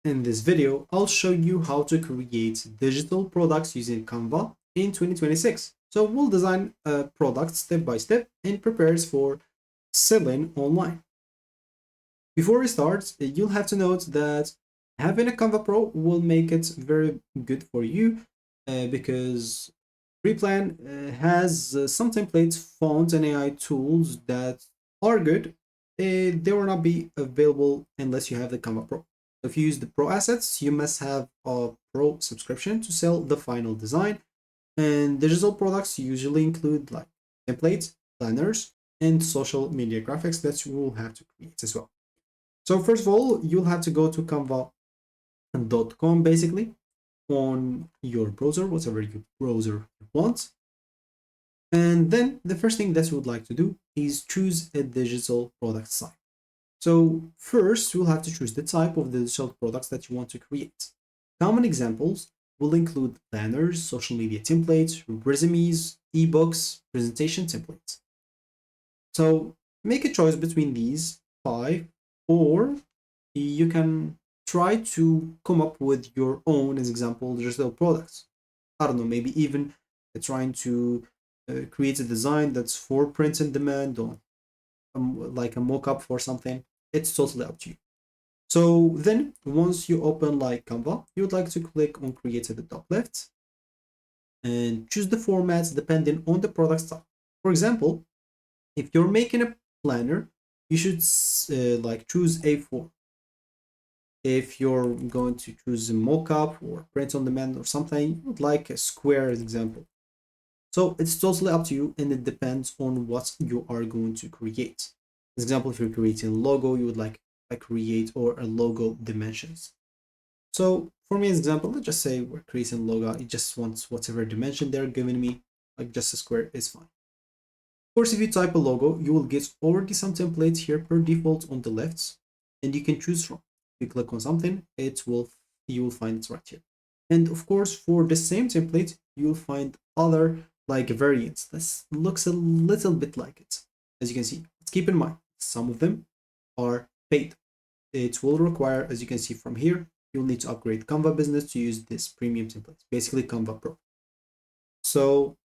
In this video, I'll show you how to create digital products using Canva in 2026. So we'll design a product step by step and prepares for selling online. Before we start, you'll have to note that having a Canva Pro will make it very good for you because Preplan has some templates, fonts, and AI tools that are good. They will not be available unless you have the Canva Pro. If you use the Pro assets, you must have a Pro subscription to sell the final design. And digital products usually include like templates, planners, and social media graphics that you will have to create as well. So first of all, you'll have to go to canva.com basically on your browser, whatever your browser wants. And then the first thing that you would like to do is choose a digital product site. So first, you'll have to choose the type of digital products that you want to create. Common examples will include planners, social media templates, resumes, ebooks, presentation templates. So make a choice between these five, or you can try to come up with your own, as example, digital products. I don't know, maybe even trying to create a design that's for print and demand, or like a mock-up for something. It's totally up to you. So then once you open like Canva, you would like to click on create at the top left and choose the formats depending on the product type. For example, if you're making a planner, you should like choose A4. If you're going to choose a mockup or print on demand or something, you would like a square as example. So it's totally up to you, and it depends on what you are going to create. For example, if you're creating a logo, you would like a create or a logo dimensions. So for me, as example, let's just say we're creating a logo. It just wants whatever dimension they're giving me, like just a square is fine. Of course, if you type a logo, you will get already some templates here per default on the left, and you can choose from. If you click on something, you will find it right here. And of course, for the same template, you'll find other like variants that looks a little bit like it. As you can see, let's keep in mind, some of them are paid. It will require, as you can see from here, you'll need to upgrade Canva Business to use this premium template, basically Canva Pro. So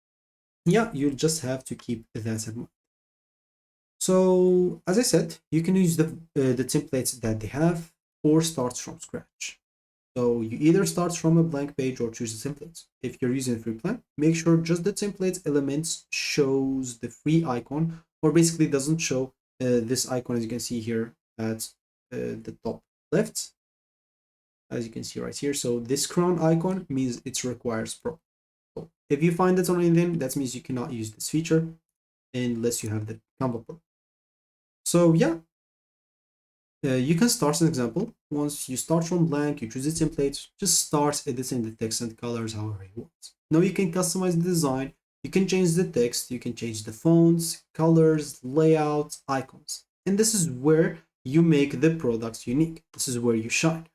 yeah, you just have to keep that in mind. So as I said, you can use the templates that they have or start from scratch. So you either start from a blank page or choose the templates. If you're using a free plan, make sure just the templates elements shows the free icon, or basically doesn't show this icon as you can see here at the top left, as you can see right here. So this crown icon means it requires Pro. So if you find it on anything, that means you cannot use this feature unless you have the Canva Pro. So yeah, you can start an example. Once you start from blank, you choose the template, just start editing the text and colors however you want. Now you can customize the design, you can change the text, you can change the fonts, colors, layouts, icons. And this is where you make the products unique. This is where you shine.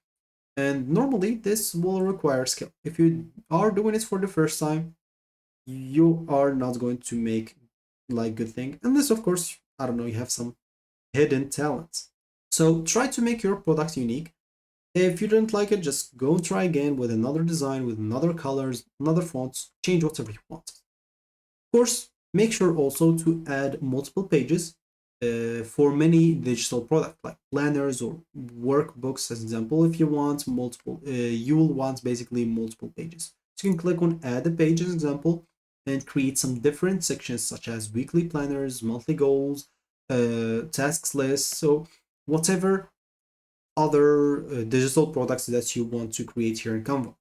And normally this will require skill. If you are doing it for the first time, you are not going to make like good thing. Unless of course, I don't know, you have some hidden talents. So try to make your product unique. If you don't like it, just go and try again with another design, with another colors, another fonts, change whatever you want. Of course, make sure also to add multiple pages for many digital products like planners or workbooks, as example. If you want multiple, you will want basically multiple pages. So you can click on add a page as example and create some different sections such as weekly planners, monthly goals, tasks list. So whatever other digital products that you want to create here in Canva.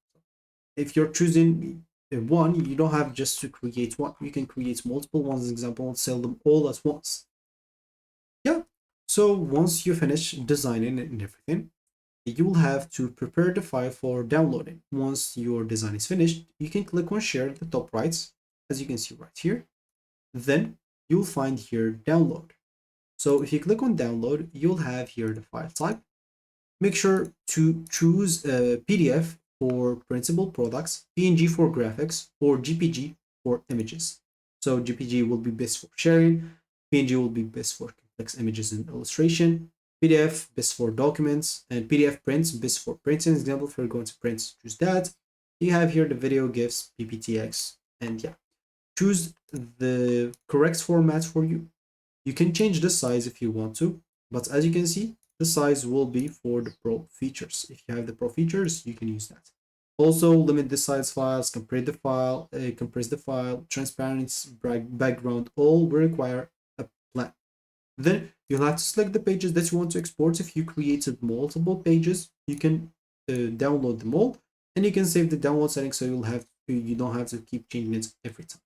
If you're choosing one, you don't have just to create one. You can create multiple ones, as example, and sell them all at once. Yeah. So once you finish designing and everything, you'll have to prepare the file for downloading. Once your design is finished, you can click on share at the top right, as you can see right here. Then you'll find here download. So if you click on download, you'll have here the file type. Make sure to choose a PDF for printable products, PNG for graphics, or JPG for images. So JPG will be best for sharing, PNG will be best for complex images and illustration, PDF best for documents, and PDF prints best for printing. Example, if you're going to print, choose that. You have here the video GIFs, PPTX, and yeah, choose the correct format for you. You can change the size if you want to, but as you can see, the size will be for the pro features. If you have the pro features, you can use that. Also, limit the size files, compress the file, transparency, background, all will require a plan. Then you'll have to select the pages that you want to export. If you created multiple pages, you can download them all, and you can save the download settings so you don't have to keep changing it every time.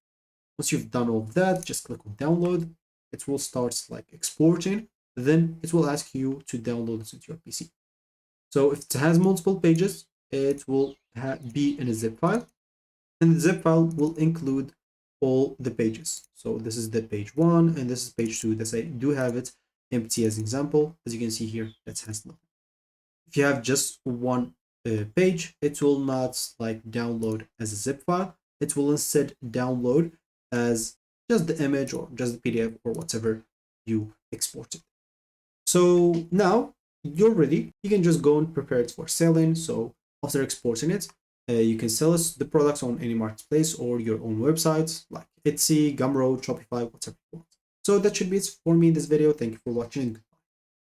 Once you've done all of that, just click on download. It will start like exporting. Then it will ask you to download it into your PC. So if it has multiple pages, it will be in a zip file, and the zip file will include all the pages. So this is the page 1 and this is page 2. That I do have it empty as example. As you can see here, that has nothing. If you have just one page, it will not like download as a zip file. It will instead download as just the image or just the PDF or whatever you exported. So now you're ready. You can just go and prepare it for selling. So after exporting it, you can sell the products on any marketplace or your own websites like Etsy, Gumroad, Shopify, whatever you want. So that should be it for me in this video. Thank you for watching.